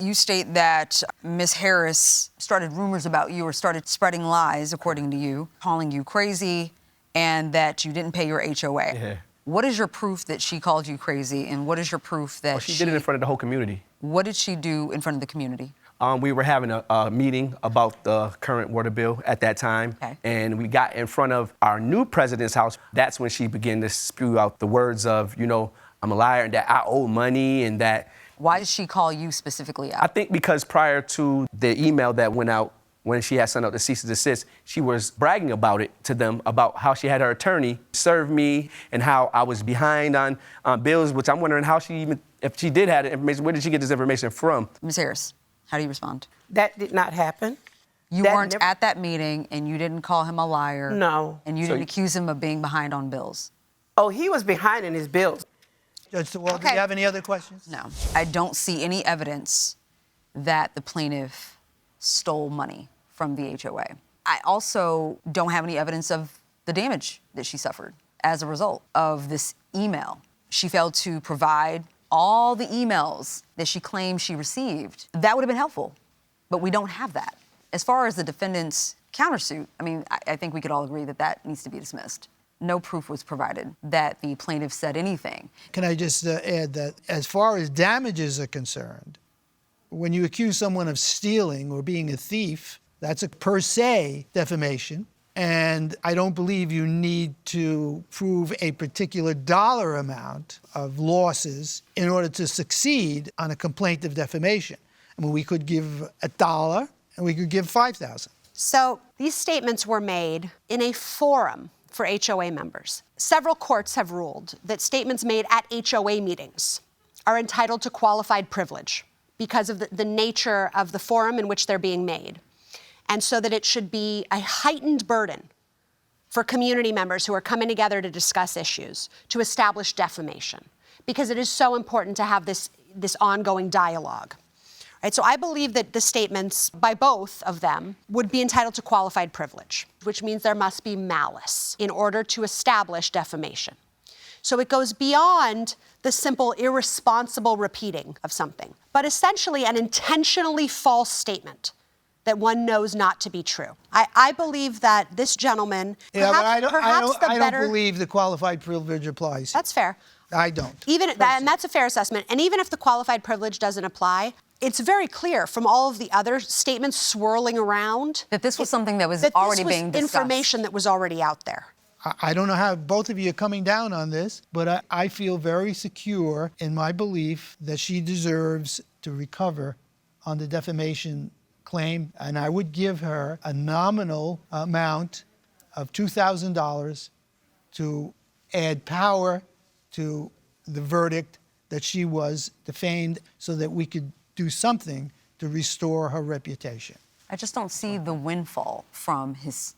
You state that Ms. Harris started rumors about you or started spreading lies, according to you, calling you crazy, and that you didn't pay your HOA. Yeah. What is your proof that she called you crazy, and what is your proof that she did it in front of the whole community. What did she do in front of the community? We were having a meeting about the current water bill at that time, and we got in front of our new president's house. That's when she began to spew out the words of, you know, I'm a liar and that I owe money and that. Why did she call you specifically out? I think because prior to the email that went out when she had sent out the cease and desist, she was bragging about it to them, about how she had her attorney serve me and how I was behind on bills, which I'm wondering how she even, if she did have the information, where did she get this information from? Ms. Harris, how do you respond? That did not happen. You weren't at that meeting, and you didn't call him a liar. No. And you didn't accuse him of being behind on bills. Oh, he was behind in his bills. Judge Sawal, do you have any other questions? No. I don't see any evidence that the plaintiff stole money from the HOA. I also don't have any evidence of the damage that she suffered as a result of this email. She failed to provide all the emails that she claimed she received. That would have been helpful, but we don't have that. As far as the defendant's countersuit, I mean, I think we could all agree that that needs to be dismissed. No proof was provided that the plaintiff said anything. Can I just add that as far as damages are concerned, when you accuse someone of stealing or being a thief, that's a per se defamation. And I don't believe you need to prove a particular dollar amount of losses in order to succeed on a complaint of defamation. I mean, we could give $1 and we could give $5,000. So these statements were made in a forum for HOA members. Several courts have ruled that statements made at HOA meetings are entitled to qualified privilege because of the nature of the forum in which they're being made. And so that it should be a heightened burden for community members who are coming together to discuss issues to establish defamation, because it is so important to have this ongoing dialogue. Right, so I believe that the statements by both of them would be entitled to qualified privilege, which means there must be malice in order to establish defamation. So it goes beyond the simple irresponsible repeating of something, but essentially an intentionally false statement that one knows not to be true. I believe that this gentleman, I don't believe the qualified privilege applies. That's fair. I don't. And that's a fair assessment. And even if the qualified privilege doesn't apply, it's very clear from all of the other statements swirling around that this was something that was already being discussed. Information that was already out there. I don't know how both of you are coming down on this, but I feel very secure in my belief that she deserves to recover on the defamation claim, and I would give her a nominal amount of $2,000 to add power to the verdict that she was defamed so that we could do something to restore her reputation. I just don't see the windfall from his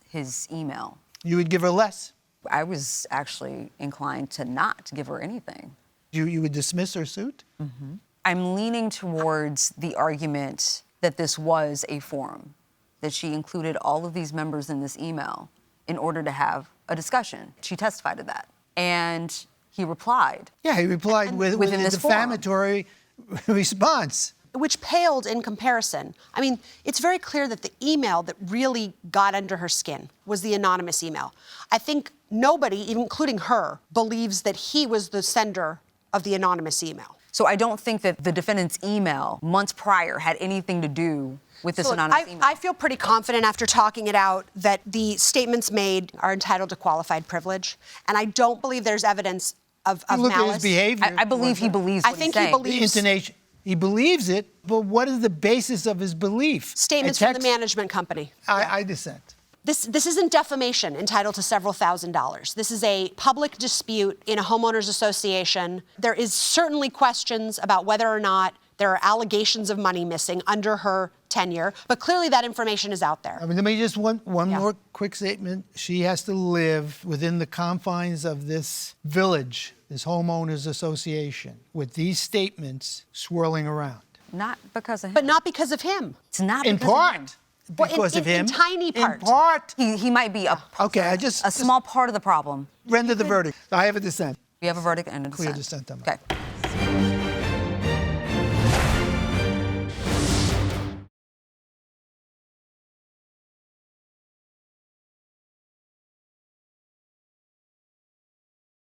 email. You would give her less? I was actually inclined to not give her anything. You would dismiss her suit? Mm-hmm. I'm leaning towards the argument that this was a forum, that she included all of these members in this email in order to have a discussion. She testified to that. And he replied. Yeah, he replied with a defamatory response. Which paled in comparison. I mean, it's very clear that the email that really got under her skin was the anonymous email. I think nobody, even including her, believes that he was the sender of the anonymous email. So I don't think that the defendant's email months prior had anything to do with this anonymous email. I feel pretty confident after talking it out that the statements made are entitled to qualified privilege. And I don't believe there's evidence of malice. Look at his behavior. I believe he believes what he's saying. I think he believes. The intonation. He believes it, but what is the basis of his belief? Statements from the management company. I dissent. This isn't defamation entitled to several $1,000s. This is a public dispute in a homeowners association. There is certainly questions about whether or not there are allegations of money missing under her tenure, but clearly that information is out there. I mean, let me just one more quick statement. She has to live within the confines of this village, this homeowners association, with these statements swirling around. Not because of him. But not because of him. It's not in because part. of him. Because of him. In tiny part. In part. He might be a small part of the problem. Render the verdict. I have a dissent. You have a verdict and a dissent. Clear dissent on Okay.